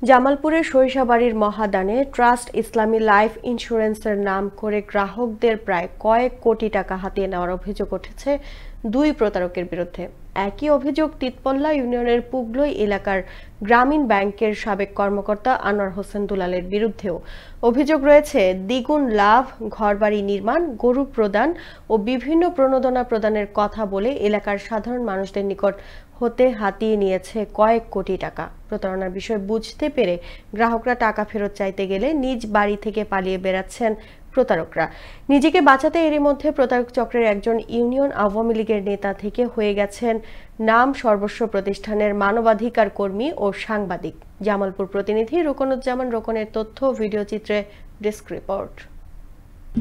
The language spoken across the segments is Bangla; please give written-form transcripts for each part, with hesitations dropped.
জামালপুরের সরিষাবাড়ির মহাদানে ট্রাস্ট ইসলামী লাইফ ইন্স্যুরেন্সের নাম করে গ্রাহকদের প্রায় কয়েক কোটি টাকা হাতিয়ে নেওয়ার অভিযোগ উঠেছে দুই প্রতারকের বিরুদ্ধে। একই অভিযোগ তিতপল্লা ইউনিয়নের পুগলই এলাকার গ্রামীণ ব্যাংকের সাবেক কর্মকর্তা আনোয়ার হোসেন দুলালের বিরুদ্ধেও। অভিযোগ রয়েছে দ্বিগুণ লাভ, ঘরবাড়ি নির্মাণ, গরু প্রদান ও বিভিন্ন প্রণোদনা প্রদানের কথা বলে এলাকার সাধারণ মানুষদের নিকট হতে হাতিয়ে নিয়েছে কয়েক কোটি টাকা। প্রতারণার বিষয় বুঝতে পেরে গ্রাহকরা টাকা ফেরত চাইতে গেলে নিজ বাড়ি থেকে পালিয়ে বেড়াচ্ছেন প্রতারকরা। নিজেকে বাঁচাতে এরই মধ্যে প্রতারক চক্রের একজন ইউনিয়ন আওয়ামী লীগের নেতা থেকে হয়ে গেছেন নাম সর্বস্ব প্রতিষ্ঠানের মানবাধিকার কর্মী ও সাংবাদিক। জামালপুর প্রতিনিধি রুকনুজ্জামান রোকনের তথ্য ভিডিও চিত্রে ডেস্ক রিপোর্ট।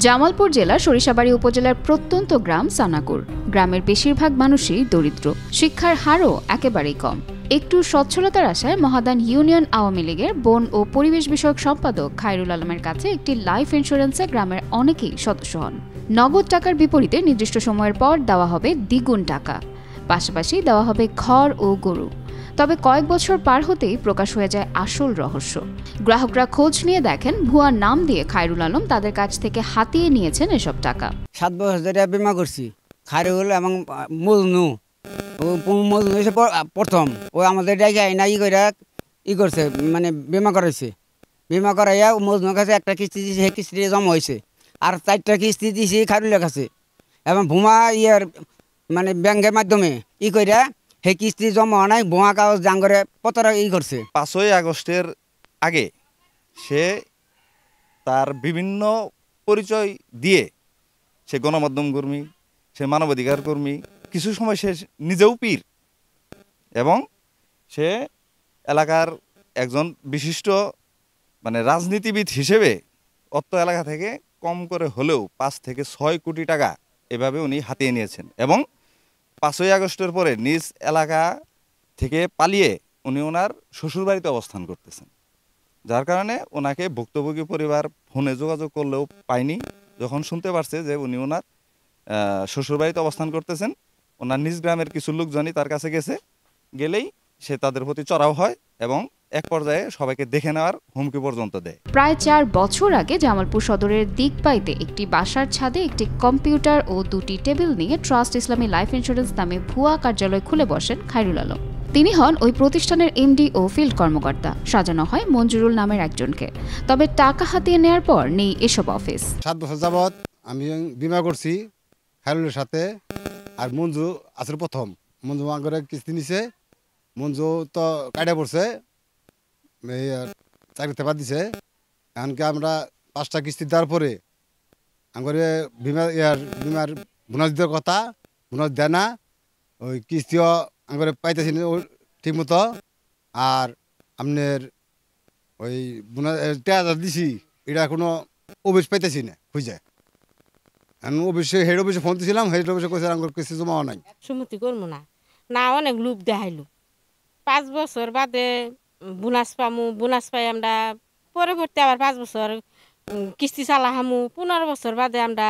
জামালপুর জেলার সরিষাবাড়ি উপজেলার প্রত্যন্ত গ্রাম সানাকুর। গ্রামের বেশিরভাগ মানুষই দরিদ্র, শিক্ষার হারও একেবারেই কম। একটু সচ্ছলতার আশায় মহাদান ইউনিয়ন আওয়ামী লীগের বন ও পরিবেশ বিষয়ক সম্পাদক খায়রুল আলমের কাছে একটি লাইফ ইন্স্যুরেন্সে গ্রামের অনেকেই সদস্য হন। নগদ টাকার বিপরীতে নির্দিষ্ট সময়ের পর দেওয়া হবে দ্বিগুণ টাকা, পাশাপাশি দেওয়া হবে ঘর ও গরু। তবে কয়েক বছর পার হতেই প্রকাশ হয়ে যায় আসল রহস্য। গ্রাহকরা খোঁজ নিয়ে দেখেন ভুয়া নাম দিয়ে খায়রুল আলম তাদের কাছ থেকে হাতিয়ে নিয়েছেন এসব টাকা। 7 বছর ধরে বিমা করছি। খায়রুল এবং মজনু প্রথম ও আমাদের জায়গায় না করছে, মানে বিমা করাইছে। বিমা করাইয়া মজনুর কাছে একটা কিস্তি দিয়েছে, সেই কিস্তি জমা হয়েছে। আর 4টা কিস্তি দিয়েছি খায়রুলের কাছে, এবং ভুয়া মানে ব্যাংকের মাধ্যমে করিয়া সেই কিস্তি জমা নাই, ভুয়া কাগজ জাঙ্গরে পতরা করছে। 5ই আগস্টের আগে সে তার বিভিন্ন পরিচয় দিয়ে সে গণমাধ্যম কর্মী, সে মানবাধিকার কর্মী, কিছু সময় সে নিজেও পীর, এবং সে এলাকার একজন বিশিষ্ট মানে রাজনীতিবিদ হিসেবে অত্র এলাকা থেকে কম করে হলেও 5 থেকে 6 কোটি টাকা এভাবে উনি হাতিয়ে নিয়েছেন। এবং 5ই আগস্টের পরে নিজ এলাকা থেকে পালিয়ে উনি ওনার শ্বশুরবাড়িতে অবস্থান করতেছেন, যার কারণে ওনাকে ভুক্তভোগী পরিবার ফোনে যোগাযোগ করলেও পায়নি। যখন শুনতে পারছে যে উনি ওনার শ্বশুরবাড়িতে অবস্থান করতেছেন, ওনার নিজ গ্রামের কিছু লোকজনই তার কাছে গেলেই সে তাদের প্রতি চড়াও হয় এবং এক পর্যায়ে সবাইকে দেখে নেওয়ার হুমকি পর্যন্ত দেয়। প্রায় 4 বছর আগে জামালপুর সদরের দিকপাইতে একটি বাসার ছাদে একটি কম্পিউটার ও 2টি টেবিল নিয়ে ট্রাস্ট ইসলামী লাইফ ইন্স্যুরেন্স নামে ভুয়া কার্যালয় খুলে বসেন খায়রুল আলম। তিনি হন ওই প্রতিষ্ঠানের এমডি ও ফিল্ড কর্মকর্তা। সাজানো হয় মঞ্জুরুল নামের একজনকে। তবে টাকা হাতিয়ে নেওয়ার পর নেই এসব অফিস। 7 বছর যাবৎ আমি বিমা করছি খায়রুলের সাথে। আর মঞ্জু আসলে প্রথম মঞ্জু আঙ্গরে কিস্তি নিছে। মঞ্জু তো কায়দা পড়ছে, চাকরিতে বাদ দিছে। এমনকি আমরা 5টা কিস্তি দেওয়ার পরে আঙ্গরে বিমার বোনাস দেওয়ার কথা, বোনাস দেয় না। ওই কিস্তিও আঙ্গরে পাইতেছি না ঠিক মতো। আর আপনার ওই বোনাস 13,000 দিছি, এটা কোনো অফিস পাইতেছি না খুঁজে। অবশ্যই হেড অফিসে ফোন দিয়েছিলাম, হেড অফিসে কইছে আঙ্গুর কিস্তি জমাও নাই। সম্মতি করবো না, অনেক লোভ দেখাইলো। 5 বছর বাদে বোনাস পামু, বোনাস পাই আমরা পরবর্তী আবার 5 বছর কিস্তি চালা হামু, 15 বছর বাদে আমরা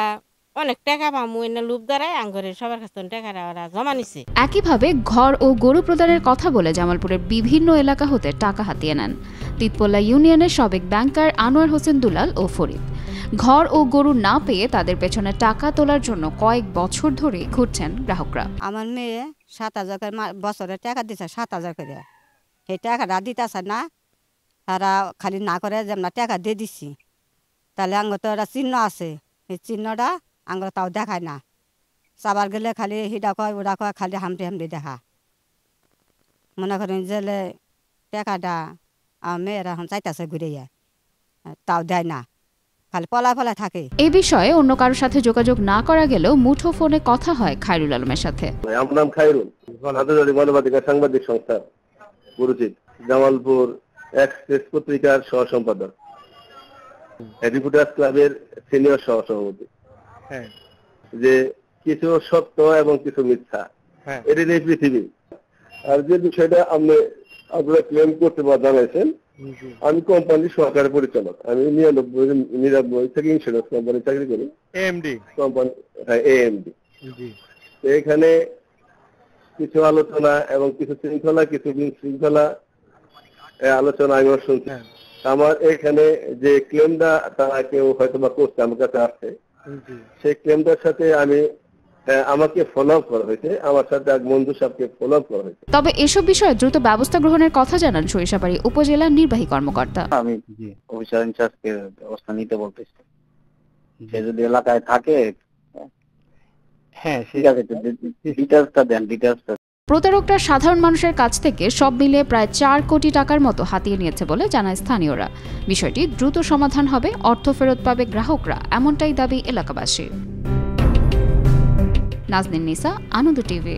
অনেক টাকা পামু। এনে লোভ দ্বারাই আঙ্গরের সবার কাছ থেকে টাকা ওরা জমা নিছে। একইভাবে ঘর ও গরু প্রদানের কথা বলে জামালপুরের বিভিন্ন এলাকা হতে টাকা হাতিয়ে নেন তিতপল্লা ইউনিয়নের সাবেক ব্যাংকার আনোয়ার হোসেন দুলাল ও ফরিদ। ঘর ও গরু না পেয়ে তাদের পেছনে টাকা তোলার জন্য কয়েক বছর ধরে ঘুরছেন গ্রাহকরা। আমার মেয়ে 7,000 করে বছরে টাকা দিচ্ছে, 7,000 করে। সেই টাকাটা দিতেছে না, তারা খালি না করে যে আমরা টাকা দিয়ে দিচ্ছি। তাহলে আঙ্গ তো একটা চিহ্ন আছে, সেই চিহ্নটা আঙ্গ তাও দেখায় না। চাবার গেলে খালি হিডা কয় ওরা কয়, খালি হামড়ি দেখা। মনে করেন যে টাকাটা আমার মেয়েরা এখন চাইতেছে ঘুরে যায়, তাও দেয় না, খালি পলা থাকে। এই বিষয়ে অন্য কারোর সাথে যোগাযোগ না করা গেলেও মুঠো ফোনে কথা হয় খায়রুল আলমের সাথে। আমার নাম খায়রুল, মানবাধিকার সাংবাদিক সংস্থা পরিচিত, জামালপুর এক্সপ্রেস পত্রিকার সহ সম্পাদক, রিপোর্টার্স ক্লাবের সিনিয়র সহ সভাপতি। যে কিছু সত্য এবং কিছু মিথ্যা, এটাই পৃথিবী। আর যে বিষয়টা আপনারা ক্লেম করতে বা জানাইছেন, আমি কোম্পানির সহকারী পরিচালক। আমি 99 থেকে ইন্স্যুরেন্স কোম্পানি চাকরি করি, এএমডি কোম্পানি। হ্যাঁ, এএমডি। এখানে কিছু আলোচনা এবং কিছু শৃঙ্খলা, কিছু বিশৃঙ্খলা আলোচনা আমিও শুনছি। আমার এখানে যে ক্লেমটা তারা কেউ হয়তো বা করছে আমার কাছে আসছে, সেই ক্লেমটার সাথে আমি আমাকে ফলো আপ করা হয়েছে, আমার সাথে এক বন্ধু সাহেবকে ফলো আপ করা হয়েছে। তবে এসব বিষয়ে দ্রুত ব্যবস্থা গ্রহণের কথা জানান সরিষাবাড়ি উপজেলার নির্বাহী কর্মকর্তা। আমি অফিসার ইনচার্জকে ব্যবস্থা নিতে বলতেছি, সে যদি এলাকায় থাকে। হ্যাঁ ঠিক আছে, ডিটেইলসটা দেন, ডিটেইলসটা। প্রতারকরা সাধারণ মানুষের কাছ থেকে সব মিলিয়ে প্রায় 4 কোটি টাকার মতো হাতিয়ে নিয়েছে বলে জানায় স্থানীয়রা। বিষয়টি দ্রুত সমাধান হবে, অর্থ ফেরত পাবে গ্রাহকরা, এমনটাই দাবি এলাকাবাসীর। নাজনীন নিসা, আনন্দ টিভি।